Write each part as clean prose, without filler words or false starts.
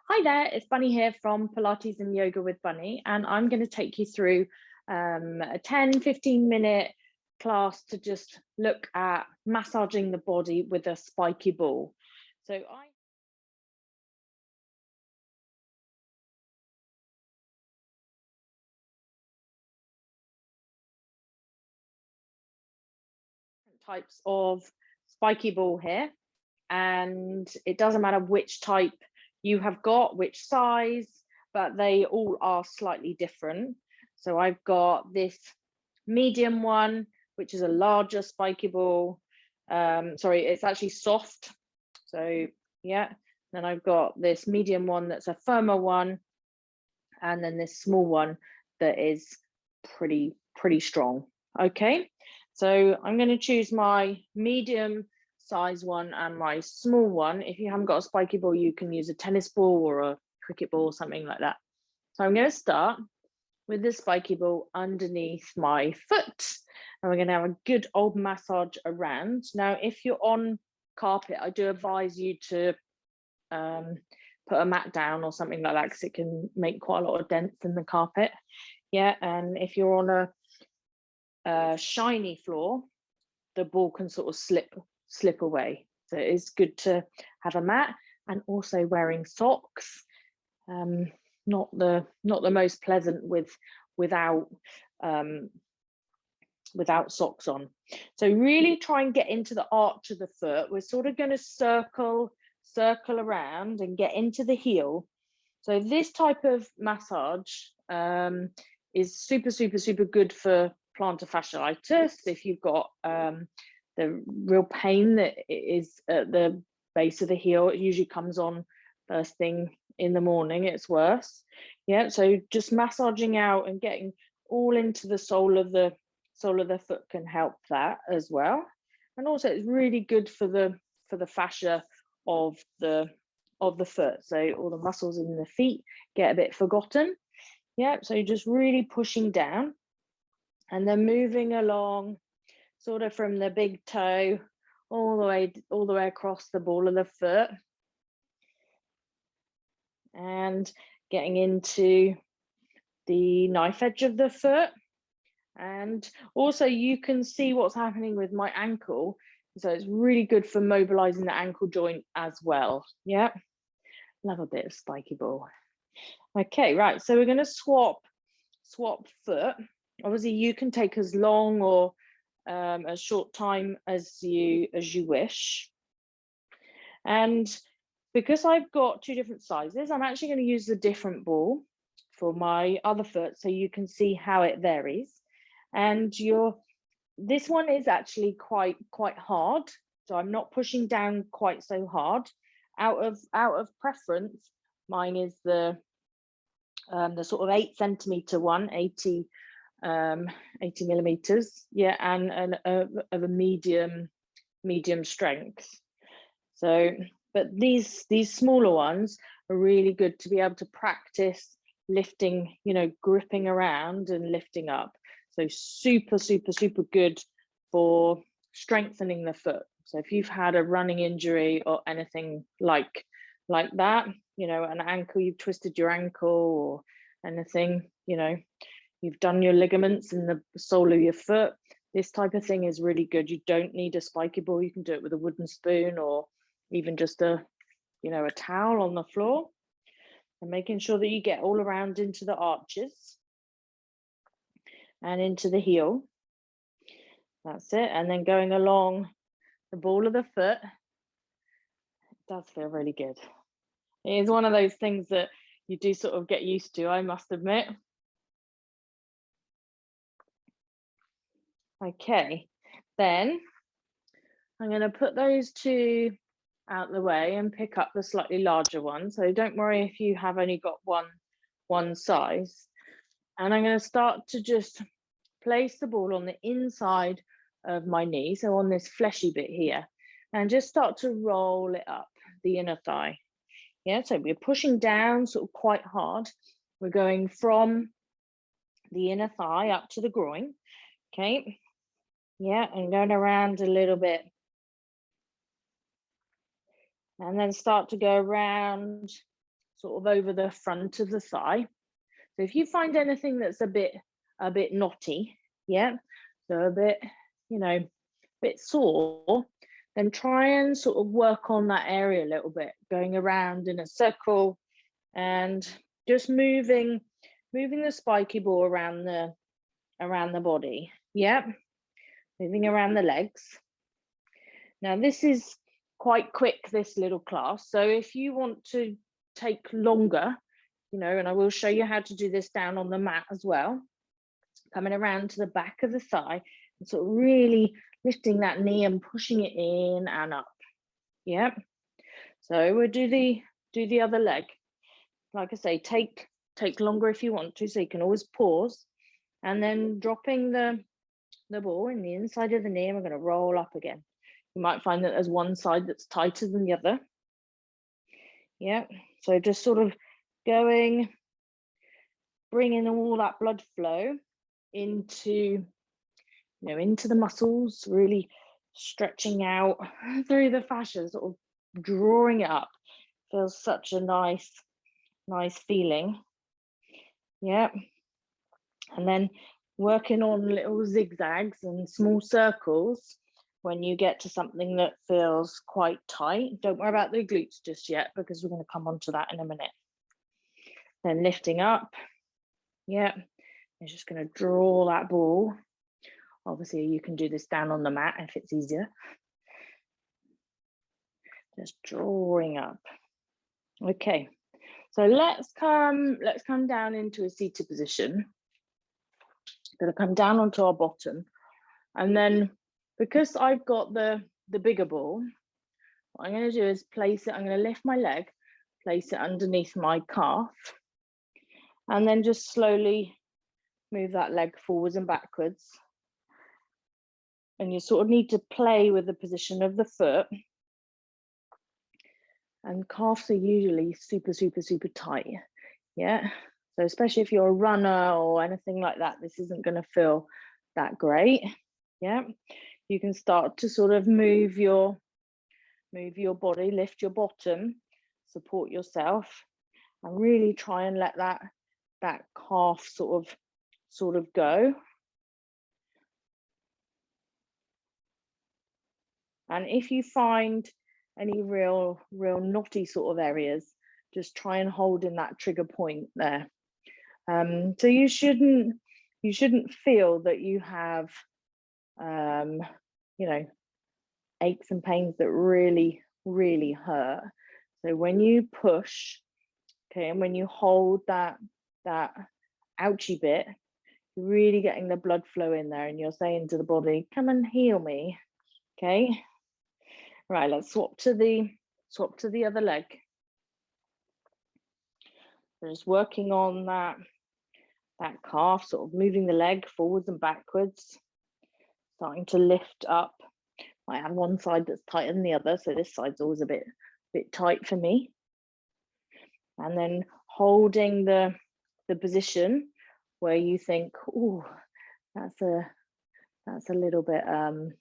Hi there, it's Bunny here from Pilates and Yoga with Bunny, and I'm going to take you through a 10-15 minute class to just look at massaging the body with a spiky ball. So types of spiky ball here, and it doesn't matter which type you have got, which size, but they all are slightly different. So I've got this medium one, which is a larger spiky ball. Sorry, it's actually soft. So yeah, then I've got this medium one that's a firmer one, and then this small one that is pretty strong. Okay, so I'm going to choose my medium size one and my small one. If you haven't got a spiky ball, you can use a tennis ball or a cricket ball or something like that. So I'm going to start with the spiky ball underneath my foot, and we're going to have a good old massage around. Now, if you're on carpet, I do advise you to put a mat down or something like that, because it can make quite a lot of dents in the carpet. Yeah, and if you're on a shiny floor, the ball can sort of slip away. So it is good to have a mat, and also wearing socks. Not the most pleasant without socks on. So really try and get into the arch of the foot. We're sort of going to circle around and get into the heel. So this type of massage is super good for plantar fasciitis. If you've got the real pain that is at the base of the heel, it usually comes on first thing in the morning. It's worse. Yeah, so just massaging out and getting all into the sole of the foot can help that as well. And also it's really good for the fascia of the foot. So all the muscles in the feet get a bit forgotten. Yeah, so you're just really pushing down and then moving along sort of from the big toe all the way across the ball of the foot, and getting into the knife edge of the foot. And also you can see what's happening with my ankle, so it's really good for mobilizing the ankle joint as well. Yeah, love a bit of spiky ball. Okay, right, so we're going to swap foot. Obviously you can take as long or as short time as you wish. And because I've got two different sizes, I'm actually going to use a different ball for my other foot, so you can see how it varies. And this one is actually quite hard, so I'm not pushing down quite so hard. Out of preference, mine is the sort of 8 centimeter one, 80 millimeters, yeah, and of a medium strength. So, but these smaller ones are really good to be able to practice lifting, gripping around and lifting up. So super good for strengthening the foot. So if you've had a running injury or anything like that, an ankle, you've twisted your ankle or anything, you've done your ligaments in the sole of your foot, this type of thing is really good. You don't need a spiky ball. You can do it with a wooden spoon or even just a towel on the floor, and making sure that you get all around into the arches and into the heel. That's it. And then going along the ball of the foot. It does feel really good. It is one of those things that you do sort of get used to, I must admit. Okay, then I'm going to put those two out the way and pick up the slightly larger one. So don't worry if you have only got one size. And I'm going to start to just place the ball on the inside of my knee, so on this fleshy bit here, and just start to roll it up the inner thigh. Yeah, so we're pushing down sort of quite hard. We're going from the inner thigh up to the groin. Okay, yeah, and going around a little bit. And then start to go around sort of over the front of the thigh. So if you find anything that's a bit knotty, yeah, so a bit, you know, a bit sore, then try and sort of work on that area a little bit, going around in a circle and just moving the spiky ball around the body. Yeah, moving around the legs. Now this is quite quick, this little class. So if you want to take longer, you know, and I will show you how to do this down on the mat as well, coming around to the back of the thigh and sort of really lifting that knee and pushing it in and up. Yeah. So we'll do the other leg. Like I say, take longer if you want to, so you can always pause, and then dropping the ball in the inside of the knee, and we're going to roll up again. You might find that there's one side that's tighter than the other. Yeah, so just sort of going, bringing all that blood flow into, you know, into the muscles, really stretching out through the fascia, sort of drawing it up. Feels such a nice feeling. Yeah, and then working on little zigzags and small circles when you get to something that feels quite tight. Don't worry about the glutes just yet, because we're going to come on to that in a minute. Then lifting up. Yeah, I'm just going to draw that ball. Obviously you can do this down on the mat if it's easier. Just drawing up. Okay, so let's come down into a seated position. Going to come down onto our bottom, and then because I've got the bigger ball, what I'm going to do is place it. I'm going to lift my leg, place it underneath my calf, and then just slowly move that leg forwards and backwards. And you sort of need to play with the position of the foot. And calves are usually super tight. Yeah. So especially if you're a runner or anything like that, this isn't going to feel that great. Yeah. You can start to sort of move your body, lift your bottom, support yourself, and really try and let that calf sort of go. And if you find any real knotty sort of areas, just try and hold in that trigger point there. So you shouldn't feel that you have you know, aches and pains that really hurt. So when you push, okay, and when you hold that ouchy bit, you're really getting the blood flow in there, and you're saying to the body, come and heal me. Okay, right, let's swap to the other leg. So just working on that calf, sort of moving the leg forwards and backwards, starting to lift up. I have one side that's tighter than the other, so this side's always a bit tight for me. And then holding the position where you think, oh, that's a little bit on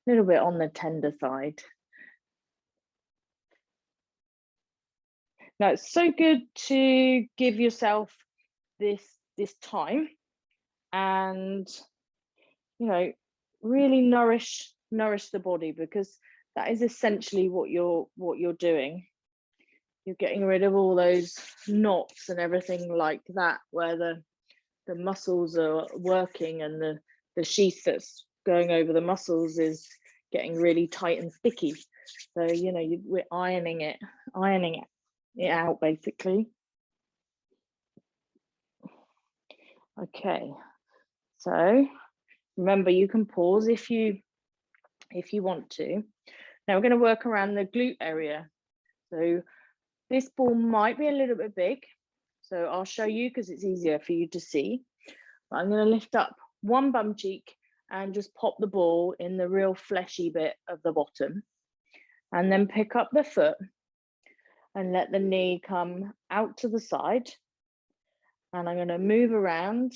the tender side. Now it's so good to give yourself this time, and you know, really nourish the body, because that is essentially what you're doing. You're getting rid of all those knots and everything like that, where the muscles are working, and the sheath that's going over the muscles is getting really tight and sticky. So you know, we're ironing it out basically. Okay, so remember, you can pause if you want to. Now we're going to work around the glute area. So this ball might be a little bit big, so I'll show you because it's easier for you to see. But I'm going to lift up one bum cheek and just pop the ball in the real fleshy bit of the bottom, and then pick up the foot and let the knee come out to the side. And I'm going to move around,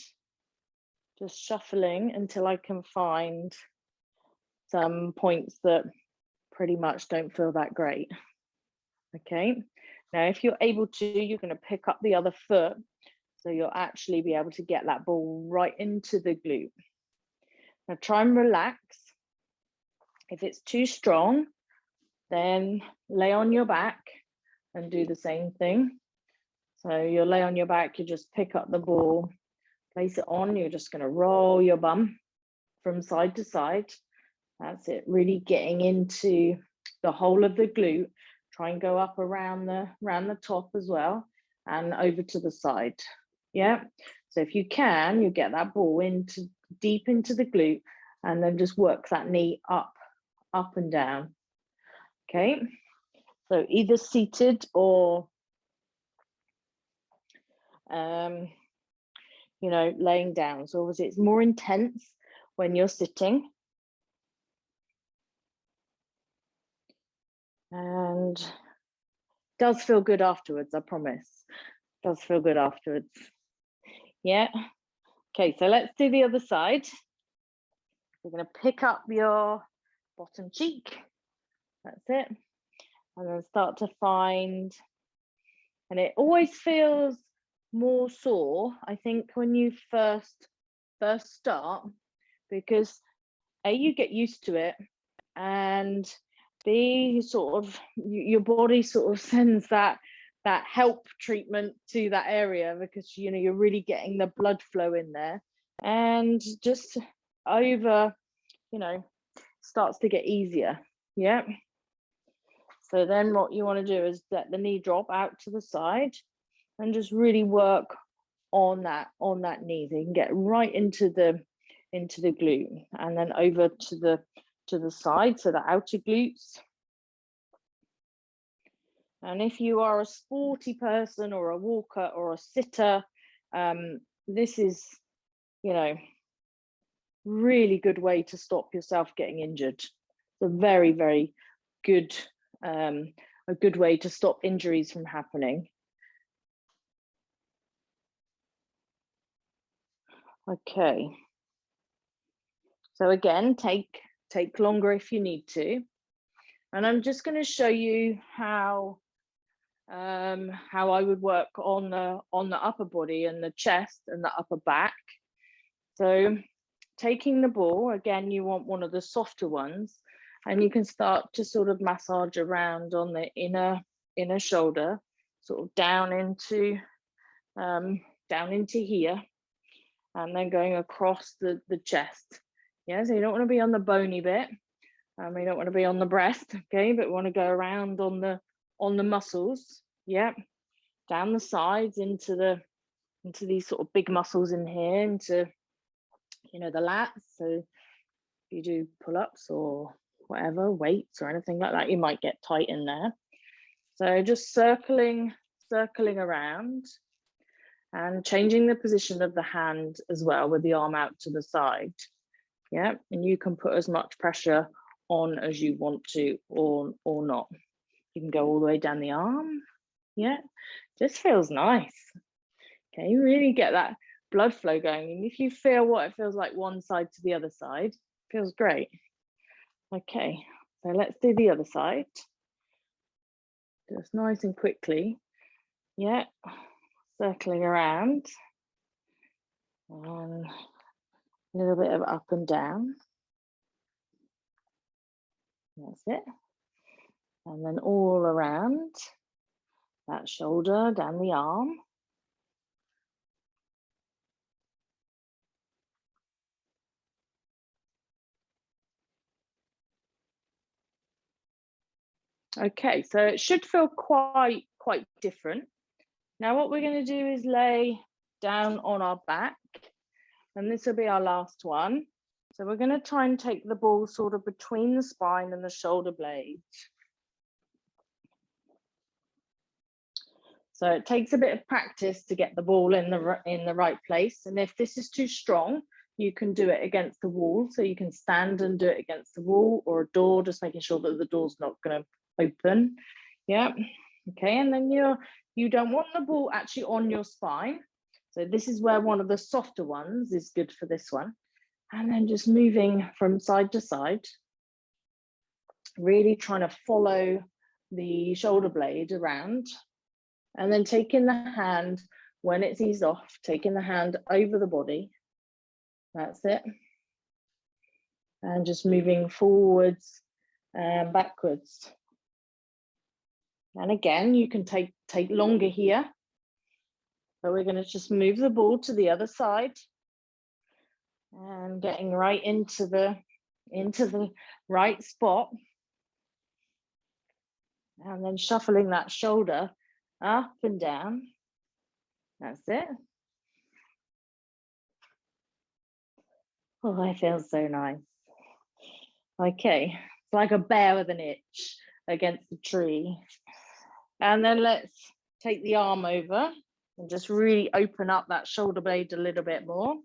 just shuffling until I can find some points that pretty much don't feel that great. Okay, Now, if you're able to, you're going to pick up the other foot. So you'll actually be able to get that ball right into the glute. Now try and relax. If it's too strong, then lay on your back and do the same thing. So you'll lay on your back, you just pick up the ball, place it on, you're just going to roll your bum from side to side. That's it, really getting into the whole of the glute. Try and go up around the top as well and over to the side. Yeah, so if you can, you get that ball into deep into the glute and then just work that knee up and down. Okay, so either seated or you know, laying down. So obviously it's more intense when you're sitting. And does feel good afterwards, I promise. Does feel good afterwards. Yeah. Okay, so let's do the other side. You're going to pick up your bottom cheek. That's it. And then start to find, and it always feels more sore, I think, when you first start, because A, you get used to it, and B, sort of your body sort of sends that help treatment to that area, because you know you're really getting the blood flow in there, and just over, you know, starts to get easier. Yeah. So then what you want to do is let the knee drop out to the side and just really work on that knee. So you can get right into the glute and then over to the side, so the outer glutes. And if you are a sporty person or a walker or a sitter, this is, you know, really good way to stop yourself getting injured. It's a very, very good a good way to stop injuries from happening. Okay. So again, take longer if you need to. And I'm just going to show you how I would work on the upper body and the chest and the upper back. So taking the ball, again, you want one of the softer ones, and you can start to sort of massage around on the inner shoulder, sort of down into here, and then going across the chest. Yeah, so you don't want to be on the bony bit, you don't want to be on the breast, okay, but we want to go around on the muscles. Yeah, down the sides into these sort of big muscles in here, into, you know, the lats. So if you do pull-ups or whatever, weights or anything like that, you might get tight in there. So just circling around and changing the position of the hand as well, with the arm out to the side. Yeah, and you can put as much pressure on as you want to, or not. You can go all the way down the arm. Yeah, just feels nice. Okay, you really get that blood flow going. And if you feel what it feels like one side to the other side, it feels great. Okay, so let's do the other side. Just nice and quickly. Yeah, circling around. And a little bit of up and down. That's it. And then all around that shoulder, down the arm. Okay, so it should feel quite different. Now what we're going to do is lay down on our back, and this will be our last one. So we're going to try and take the ball sort of between the spine and the shoulder blades. So it takes a bit of practice to get the ball in the right place. And if this is too strong, you can do it against the wall. So you can stand and do it against the wall or a door, just making sure that the door's not going to open. Yeah. Okay. And then you don't want the ball actually on your spine. So this is where one of the softer ones is good for this one. And then just moving from side to side, really trying to follow the shoulder blade around And then taking the hand, when it's eased off, taking the hand over the body. That's it. And just moving forwards and backwards. And again, you can take longer here. So we're going to just move the ball to the other side and getting right into the right spot. And then shuffling that shoulder up and down. That's it. Oh, it feels so nice. Okay, it's like a bear with an itch against the tree. And then let's take the arm over and just really open up that shoulder blade a little bit more.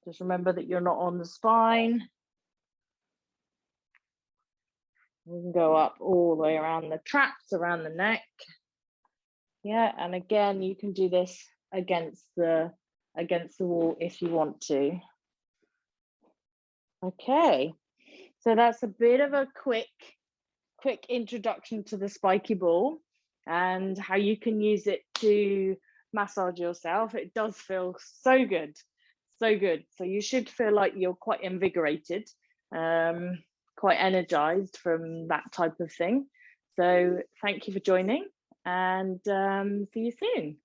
Just remember that you're not on the spine. We can go up all the way around the traps, around the neck. Yeah, and again, you can do this against the wall if you want to. Okay, so that's a bit of a quick introduction to the spiky ball and how you can use it to massage yourself. It does feel so good, so good. So you should feel like you're quite invigorated, quite energized from that type of thing. So thank you for joining, and see you soon.